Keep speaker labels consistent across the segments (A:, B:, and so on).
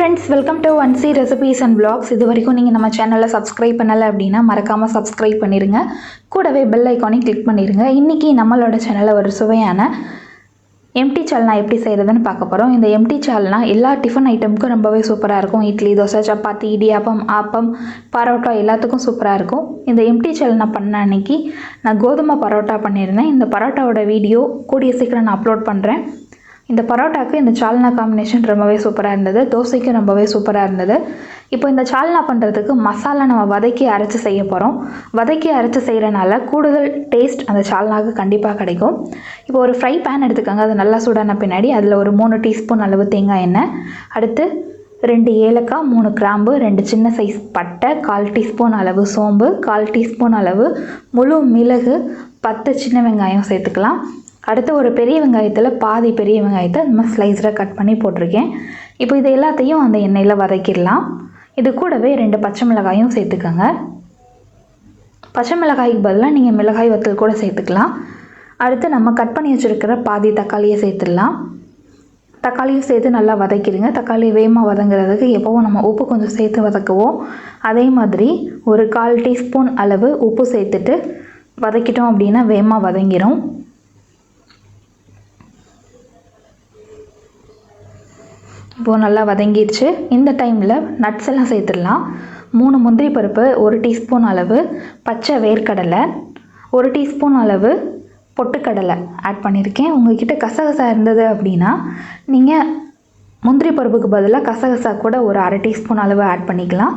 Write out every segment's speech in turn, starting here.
A: Friends, welcome to Untitled Recipes and Vlogs. இது வரைக்கும் நீங்கள் நம்ம சேனலில் சப்ஸ்கிரைப் பண்ணலை அப்படின்னா மறக்காமல் சப்ஸ்கிரைப் பண்ணிடுங்க. கூடவே பெல் ஐக்கானையும் கிளிக் பண்ணிடுங்க. இன்றைக்கி நம்மளோட சேனலில் ஒரு சுவையான எம்டி சால்னா எப்படி செய்கிறதுன்னு பார்க்க போகிறோம். இந்த எம்டி சால்னா எல்லா டிஃபன் ஐட்டமுக்கும் ரொம்பவே சூப்பராக இருக்கும். இட்லி, தோசை, சப்பாத்தி, இடியாப்பம், ஆப்பம், பரோட்டா எல்லாத்துக்கும் சூப்பராக இருக்கும். இந்த எம்டி சால்னா பண்ண அன்றைக்கி நான் கோதுமை பரோட்டா பண்ணியிருந்தேன். இந்த பரோட்டாவோட வீடியோ கூடிய சீக்கிரம் நான் அப்லோட் பண்ணுறேன். இந்த பரோட்டாக்கு இந்த சால்னா காம்பினேஷன் ரொம்பவே சூப்பராக இருந்தது. தோசைக்கும் ரொம்பவே சூப்பராக இருந்தது. இப்போ இந்த சால்னா பண்ணுறதுக்கு மசாலா நம்ம வதக்கி அரைச்சி செய்ய போகிறோம். வதக்கி அரைச்சி செய்கிறனால கூடுதல் டேஸ்ட் அந்த சால்னாவுக்கு கண்டிப்பாக கிடைக்கும். இப்போ ஒரு ஃப்ரை பேன் எடுத்துக்கோங்க. அது நல்லா சூடான பின்னாடி அதில் ஒரு 3 டீஸ்பூன் அளவு தேங்காய் எண்ணெய், அடுத்து 2 ஏலக்காய், 3 கிராம்பு, 2 சின்ன சைஸ் பட்டை, 1/4 டீஸ்பூன் அளவு சோம்பு, 1/4 டீஸ்பூன் அளவு முழு மிளகு, 10 சின்ன வெங்காயம் சேர்த்துக்கலாம். அடுத்து ஒரு பெரிய வெங்காயத்தில் பாதி பெரிய வெங்காயத்தை நம்ம ஸ்லைஸராக கட் பண்ணி போட்டிருக்கேன். இப்போ இது எல்லாத்தையும் அந்த எண்ணெயில் வதக்கிடலாம். இது கூடவே 2 பச்சை மிளகாயும் சேர்த்துக்கோங்க. பச்சை மிளகாய்க்கு பதிலாக நீங்கள் மிளகாய் வத்தல் கூட சேர்த்துக்கலாம். அடுத்து நம்ம கட் பண்ணி வச்சுருக்கிற பாதி தக்காளியை சேர்த்துடலாம். தக்காளியும் சேர்த்து நல்லா வதக்கிடுங்க. தக்காளி வேகமாக வதங்குறதுக்கு எப்போவும் நம்ம உப்பு கொஞ்சம் சேர்த்து வதக்குவோம். அதே மாதிரி ஒரு 1/4 டீஸ்பூன் அளவு உப்பு சேர்த்துட்டு வதக்கிட்டோம் அப்படின்னா வேகமாக வதங்கிடும். இப்போது நல்லா வதங்கிடுச்சு. இந்த டைமில் நட்ஸ் எல்லாம் சேர்த்துடலாம். 3 முந்திரி பருப்பு, 1 டீஸ்பூன் அளவு பச்சை வேர்க்கடலை, 1 டீஸ்பூன் அளவு பொட்டுக்கடலை ஆட் பண்ணியிருக்கேன். உங்கள்கிட்ட கசகசா இருந்தது அப்படின்னா நீங்கள் முந்திரி பருப்புக்கு பதிலாக கசகசா கூட ஒரு 1/2 டீஸ்பூன் அளவு ஆட் பண்ணிக்கலாம்.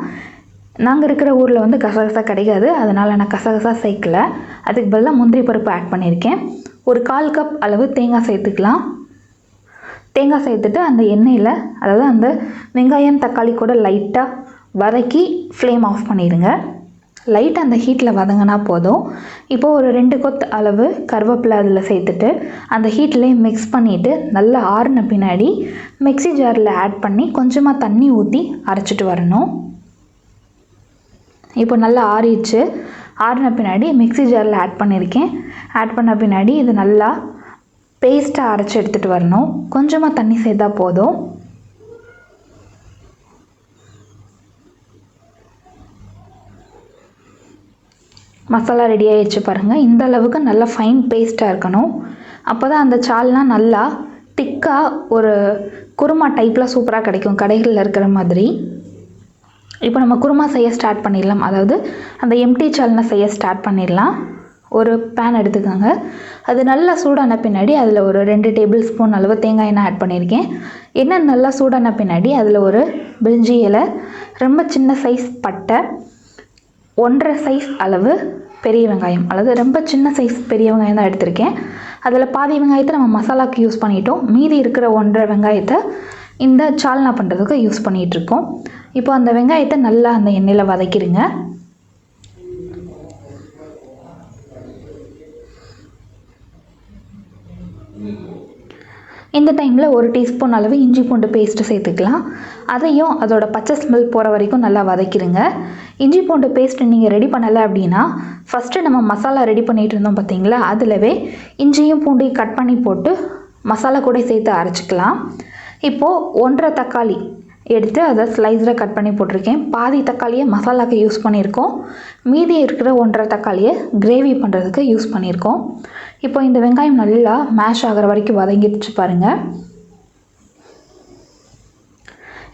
A: நாங்கள் இருக்கிற ஊரில் வந்து கசகசா கிடைக்காது, அதனால் நான் கசகசா சேர்க்கல. அதுக்கு பதிலாக முந்திரி பருப்பு ஆட் பண்ணியிருக்கேன். ஒரு 1/4 கப் அளவு தேங்காய் சேர்த்துக்கலாம். தேங்காய் சேர்த்துட்டு அந்த எண்ணெயில், அதாவது அந்த வெங்காயம் தக்காளி கூட லைட்டாக வதக்கி ஃப்ளேம் ஆஃப் பண்ணிடுங்க. லைட்டாக அந்த ஹீட்டில் வதங்கினா போதும். இப்போது ஒரு 2 கொத்து அளவு கருவேப்பிலை அதில் சேர்த்துட்டு அந்த ஹீட்லேயே மிக்ஸ் பண்ணிவிட்டு நல்லா ஆறின பின்னாடி மிக்ஸி ஜாரில் ஆட் பண்ணி கொஞ்சமாக தண்ணி ஊற்றி அரைச்சிட்டு வரணும். இப்போ நல்லா ஆறிடுச்சு. ஆறின பின்னாடி மிக்ஸி ஜாரில் ஆட் பண்ணியிருக்கேன். ஆட் பண்ண பின்னாடி இது நல்லா பேஸ்ட்டாக அரைச்சி எடுத்துகிட்டு வரணும். கொஞ்சமாக தண்ணி சேர்த்தா போதும். மசாலா ரெடி ஆகிடுச்சு பாருங்கள். இந்த அளவுக்கு நல்லா ஃபைன் பேஸ்ட்டாக இருக்கணும். அப்போ தான் அந்த சால்னா நல்லா திக்காக ஒரு குருமா டைப்பில் சூப்பராக கிடைக்கும், கடைகளில் இருக்கிற மாதிரி. இப்போ நம்ம குருமா செய்ய ஸ்டார்ட் பண்ணிடலாம். அதாவது அந்த எம்டி சால்னா செய்ய ஸ்டார்ட் பண்ணிடலாம். ஒரு பேன் எடுத்துக்கோங்க. அது நல்லா சூடான பின்னாடி அதில் ஒரு 2 டேபிள் ஸ்பூன் அளவு தேங்காய் எண்ணெய் ஆட் பண்ணியிருக்கேன். எண்ணெய் நல்லா சூடான பின்னாடி அதில் ஒரு பிரிஞ்சி இலை, ரொம்ப சின்ன சைஸ் பட்டை, 1/2 சைஸ் அளவு பெரிய வெங்காயம், அல்லது ரொம்ப சின்ன சைஸ் பெரிய வெங்காயம் தான் எடுத்திருக்கேன். அதில் பாதி வெங்காயத்தை நம்ம மசாலாவுக்கு யூஸ் பண்ணிட்டோம். மீதி இருக்கிற 1/2 வெங்காயத்தை இந்த சால்னா பண்ணுறதுக்கு யூஸ் பண்ணிகிட்ருக்கோம். இப்போ அந்த வெங்காயத்தை நல்லா அந்த எண்ணெயில் வதக்கிடுங்க. இந்த டைமில் 1 டீஸ்பூன் அளவு இஞ்சி பூண்டு பேஸ்ட்டு சேர்த்துக்கலாம். அதையும் அதோட பச்சை ஸ்மெல் போகிற வரைக்கும் நல்லா வதக்கிடுங்க. இஞ்சி பூண்டு பேஸ்ட்டு நீங்கள் ரெடி பண்ணலை அப்படின்னா ஃபஸ்ட்டு நம்ம மசாலா ரெடி பண்ணிகிட்டு இருந்தோம் பார்த்தீங்களா, அதிலவே இஞ்சியும் பூண்டையும் கட் பண்ணி போட்டு மசாலா கூட சேர்த்து அரைச்சிக்கலாம். இப்போது 1/2 தக்காளி எடுத்து அதை ஸ்லைஸில் கட் பண்ணி போட்டிருக்கேன். பாதி தக்காளியை மசாலாவுக்கு யூஸ் பண்ணியிருக்கோம். மீதி இருக்கிற 1/2 தக்காளியை கிரேவி பண்ணுறதுக்கு யூஸ் பண்ணியிருக்கோம். இப்போ இந்த வெங்காயம் நல்லா மேஷ் ஆகிற வரைக்கும் வதங்கிடுச்சு பாருங்கள்.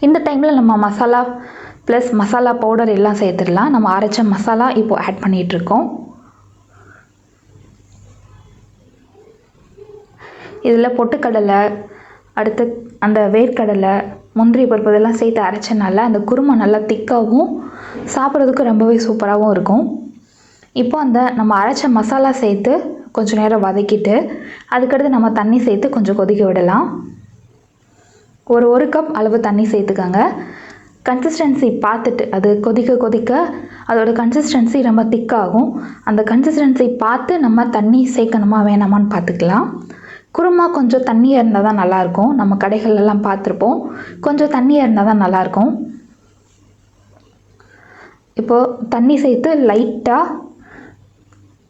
A: இந்த டைமில் நம்ம மசாலா ப்ளஸ் மசாலா பவுடர் எல்லாம் சேர்த்துடலாம். நம்ம அரைச்ச மசாலா இப்போது ஆட் பண்ணிகிட்ருக்கோம். இதில் பொட்டுக்கடலை, அடுத்து அந்த வேர்க்கடலை, முந்திரி பருப்பு இதெல்லாம் சேர்த்து அரைச்சனால அந்த குருமா நல்லா திக்காகவும் சாப்பிட்றதுக்கு ரொம்பவே சூப்பராகவும் இருக்கும். இப்போ அந்த நம்ம அரைச்ச மசாலா சேர்த்து கொஞ்சம் நேரம் வதக்கிட்டு அதுக்கடுத்து நம்ம தண்ணி சேர்த்து கொஞ்சம் கொதிக்க விடலாம். ஒரு 1 கப் அளவு தண்ணி சேர்த்துக்கோங்க. கன்சிஸ்டன்சி பார்த்துட்டு அது கொதிக்க கொதிக்க அதோட கன்சிஸ்டன்சி ரொம்ப திக்காகும். அந்த கன்சிஸ்டன்சி பார்த்து நம்ம தண்ணி சேர்க்கணுமா வேணாமான்னு பார்த்துக்கலாம். குருமா கொஞ்சம் தண்ணியாக இருந்தால் தான் நல்லாயிருக்கும். நம்ம கடைகளெல்லாம் பார்த்துருப்போம், கொஞ்சம் தண்ணியாக இருந்தால் தான் நல்லாயிருக்கும். இப்போது தண்ணி சேர்த்து லைட்டாக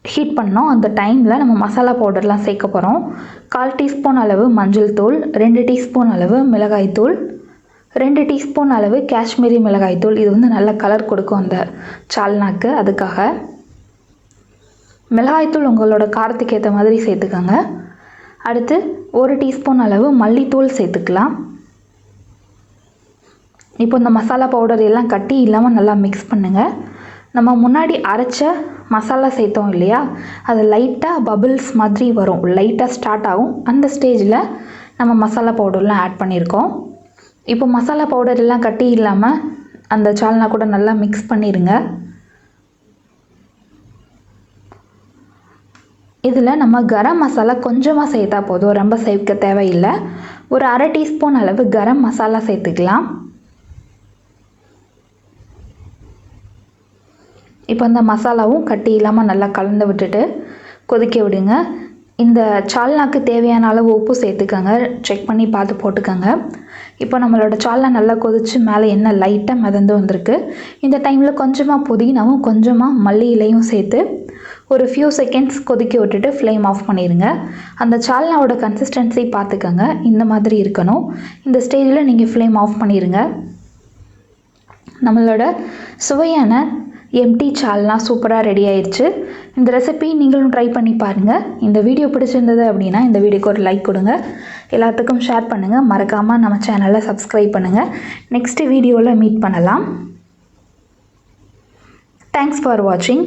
A: ஹீட் பண்ணோம். அந்த டைமில் நம்ம மசாலா பவுடர்லாம் சேர்க்க போகிறோம். 1/4 டீஸ்பூன் அளவு மஞ்சள் தூள், 2 டீஸ்பூன் அளவு மிளகாய் தூள், 2 டீஸ்பூன் அளவு காஷ்மீரி மிளகாய்த்தூள். இது வந்து நல்ல கலர் கொடுக்கும் அந்த சால்னாக்கு, அதுக்காக. மிளகாய்த்தூள் உங்களோட காரத்துக்கு ஏற்ற மாதிரி சேர்த்துக்கோங்க. அடுத்து 1 டீஸ்பூன் அளவு மல்லித்தூள் சேர்த்துக்கலாம். இப்போ இந்த மசாலா பவுடர் எல்லாம் கட்டி இல்லாமல் நல்லா மிக்ஸ் பண்ணுங்கள். நம்ம முன்னாடி அரைச்ச மசாலா சேர்த்தோம் இல்லையா, அது லைட்டாக பபிள்ஸ் மாதிரி வரும், லைட்டாக ஸ்டார்ட் ஆகும். அந்த ஸ்டேஜில் நம்ம மசாலா பவுடர்லாம் ஆட் பண்ணியிருக்கோம். இப்போ மசாலா பவுடர் எல்லாம் கட்டி இல்லாமல் அந்த சால்னா கூட நல்லா மிக்ஸ் பண்ணிடுங்க. இதில் நம்ம கரம் மசாலா கொஞ்சமாக சேர்த்தா போதும், ரொம்ப சேர்க்க தேவையில்லை. ஒரு 1/2 டீஸ்பூன் அளவு கரம் மசாலா சேர்த்துக்கலாம். இப்போ அந்த மசாலாவும் கட்டி இல்லாமல் நல்லா கலந்து விட்டுட்டு கொதிக்க விடுங்க. இந்த சால்னாக்கு தேவையான அளவு உப்பு சேர்த்துக்கோங்க, செக் பண்ணி பார்த்து போட்டுக்கோங்க. இப்போ நம்மளோட சால்னா நல்லா கொதித்து மேலே எண்ணெய் லைட்டாக மிதந்து வந்திருக்கு. இந்த டைமில் கொஞ்சமாக புதினாவும் கொஞ்சமாக மல்லி இலையும் சேர்த்து ஒரு ஃபியூ செகண்ட்ஸ் கொதிக்க விட்டுட்டு ஃப்ளேம் ஆஃப் பண்ணிடுங்க. அந்த சால்னாவோட கன்சிஸ்டன்சி பார்த்துக்கோங்க, இந்த மாதிரி இருக்கணும். இந்த ஸ்டேஜில் நீங்கள் ஃப்ளேம் ஆஃப் பண்ணிடுங்க. நம்மளோட சுவையான எம்டி சால்னா சூப்பராக ரெடி ஆயிடுச்சு. இந்த ரெசிபி நீங்களும் ட்ரை பண்ணி பாருங்கள். இந்த வீடியோ பிடிச்சிருந்தது அப்படின்னா இந்த வீடியோக்கு ஒரு லைக் கொடுங்க, எல்லாத்துக்கும் ஷேர் பண்ணுங்கள், மறக்காமல் நம்ம சேனலை சப்ஸ்கிரைப் பண்ணுங்கள். நெக்ஸ்ட் வீடியோவில் மீட் பண்ணலாம். தேங்க்ஸ் ஃபார் வாட்சிங்.